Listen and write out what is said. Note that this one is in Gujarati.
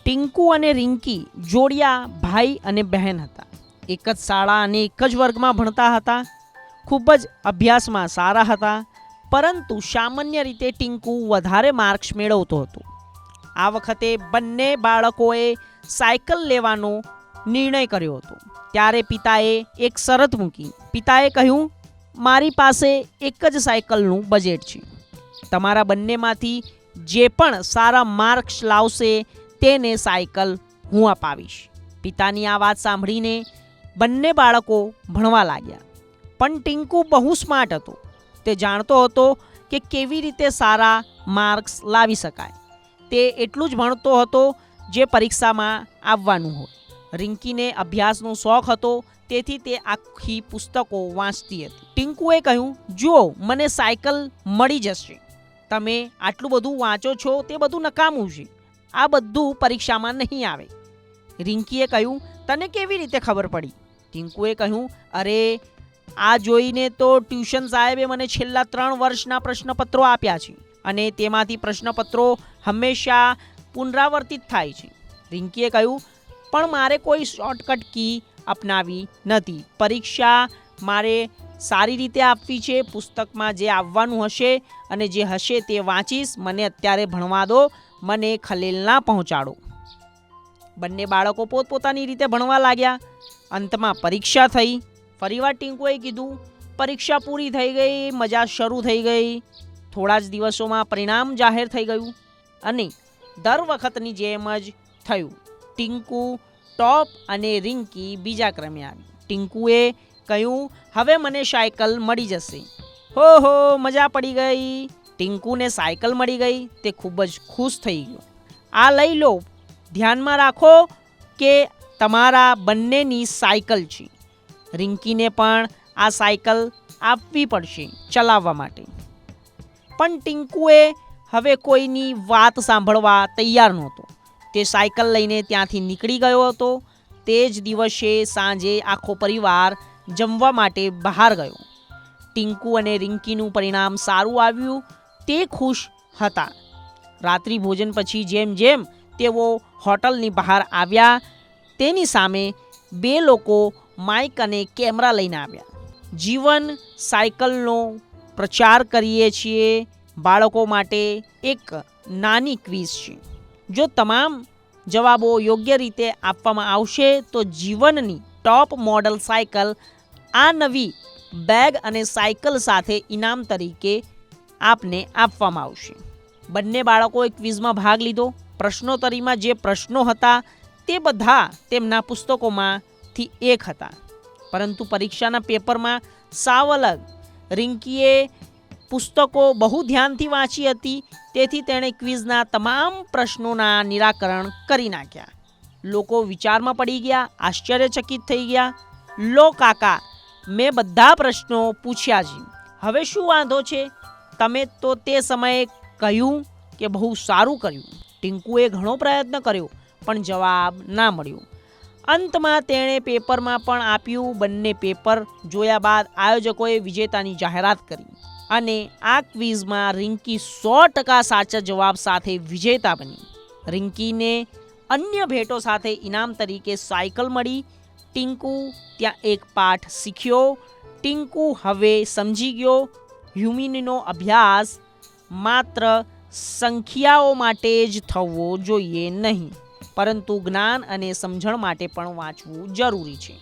ટિંકુ અને રિંકી જોડિયા ભાઈ અને બહેન હતા. એક જ શાળા અને એક જ વર્ગમાં ભણતા હતા. ખૂબ જ અભ્યાસમાં સારા હતા, પરંતુ સામાન્ય રીતે ટિંકુ વધારે માર્ક્સ મેળવતો હતો. આ વખતે બંને બાળકોએ સાયકલ લેવાનો નિર્ણય કર્યો હતો. ત્યારે પિતાએ એક શરત મૂકી. પિતાએ કહ્યું, મારી પાસે એક જ સાયકલનું બજેટ છે. તમારા બંનેમાંથી જે પણ સારા માર્ક્સ લાવશે તેને સાયકલ હું અપાવીશ. પિતાની આ વાત સાંભળીને બંને બાળકો ભણવા લાગ્યા. પણ ટિંકુ બહુ સ્માર્ટ હતો. તે જાણતો હતો કે કેવી રીતે સારા માર્ક્સ લાવી શકાય. તે એટલું જ ભણતો હતો જે પરીક્ષામાં આવવાનું હોય. રિંકીને અભ્યાસનો શોખ હતો, તેથી તે આખી પુસ્તકો વાંચતી હતી. ટિંકુએ કહ્યું, જુઓ, મને સાયકલ મળી જશે. તમે આટલું બધું વાંચો છો તે બધું નકામું છે. આ બધું પરીક્ષામાં નહીં આવે. રિંકીએ કહ્યું, તને કેવી રીતે ખબર પડી? ટિંકુએ કહ્યું, અરે, આ જોઈને તો ટ્યુશન સાહેબે મને છેલ્લા 3 વર્ષના પ્રશ્નપત્રો આપ્યા છે અને તેમાંથી પ્રશ્નપત્રો હંમેશા પુનરાવર્તિત થાય છે. રિંકીએ કહ્યું, પણ મારે કોઈ શોર્ટકટ કી અપનાવી નથી. પરીક્ષા મારે સારી રીતે આપવી છે. પુસ્તકમાં જે આવવાનું હશે અને જે હશે તે વાંચીશ. મને અત્યારે ભણવા દો, મને ખલેલ ના પહોંચાડો. બંને બાળકો પોતપોતાની રીતે ભણવા લાગ્યા. અંતમાં પરીક્ષા થઈ. ફરીવાર ટિંકુએ કીધું, પરીક્ષા પૂરી થઈ ગઈ, મજા શરૂ થઈ ગઈ. થોડા જ દિવસોમાં પરિણામ જાહેર થઈ ગયું અને દર વખતની જેમ જ થયું. ટિંકુ ટોપ અને રિંકી બીજા ક્રમે આવી. ટિંકુએ કહ્યું, હવે મને સાયકલ મળી જશે. હો હો, મજા પડી ગઈ. ટિંકુને સાયકલ મળી ગઈ. તે ખૂબ જ ખુશ થઈ ગયો. આ લઈ લો, ધ્યાનમાં રાખો કે તમારા બંનેની સાયકલ છે. રિંકીને પણ આ સાયકલ આપવી પડશે ચલાવવા માટે. પણ ટિંકુએ હવે કોઈની વાત સાંભળવા તૈયાર નહોતો. તે સાયકલ લઈને ત્યાંથી નીકળી ગયો હતો. તે જ દિવસે સાંજે આખો પરિવાર જમવા માટે બહાર ગયો. ટિંકુ અને રિંકીનું પરિણામ સારું આવ્યું. તે ખુશ હતા. રાત્રિ ભોજન પછી જેમ જેમ તેઓ હોટલની બહાર આવ્યા, તેની સામે 2 લોકો માઇક અને કેમેરા લઈને આવ્યા. જીવન સાયકલનો પ્રચાર કરીએ છીએ. બાળકો માટે એક નાની ક્વિઝ છે. જો તમામ જવાબો યોગ્ય રીતે આપવામાં આવશે તો જીવનની ટોપ મોડલ સાયકલ આ નવી બેગ અને સાયકલ સાથે ઇનામ તરીકે આપને આપવામાં આવશે. બંને બાળકોએ ક્વિઝમાં ભાગ લીધો. પ્રશ્નોત્તરીમાં જે પ્રશ્નો હતા તે બધા તેમના પુસ્તકોમાંથી એક હતા, પરંતુ પરીક્ષાના પેપરમાં સાવ અલગ. રિંકીએ પુસ્તકો બહુ ધ્યાનથી વાંચી હતી, તેથી તેણે ક્વિઝના તમામ પ્રશ્નોના નિરાકરણ કરી નાખ્યા. લોકો વિચારમાં પડી ગયા, આશ્ચર્યચકિત થઈ ગયા. લો કાકા, મેં બધા પ્રશ્નો પૂછ્યા છે, હવે શું વાંધો છે? તમે તો તે સમયે કહ્યું કે બહુ સારું કર્યું. ટિંકુએ ઘણો પ્રયત્ન કર્યો, પણ જવાબ ના મળ્યો. અંતમાં તેણે પેપરમાં પણ આપ્યું. બંને પેપર જોયા બાદ આયોજકોએ વિજેતાની જાહેરાત કરી અને આ ક્વિઝમાં રિંકી 100% સાચા જવાબ સાથે વિજેતા બની. રિંકીને અન્ય ભેટો સાથે ઇનામ તરીકે સાયકલ મળી. ટિંકુ ત્યાં એક પાઠ શીખ્યો. ટિંકુ હવે સમજી ગયો, હ્યુમિનનો અભ્યાસ માત્ર સંખ્યાઓ માટે જ થવો જોઈએ નહીં, પરંતુ જ્ઞાન અને સમજણ માટે પણ વાંચવું જરૂરી છે.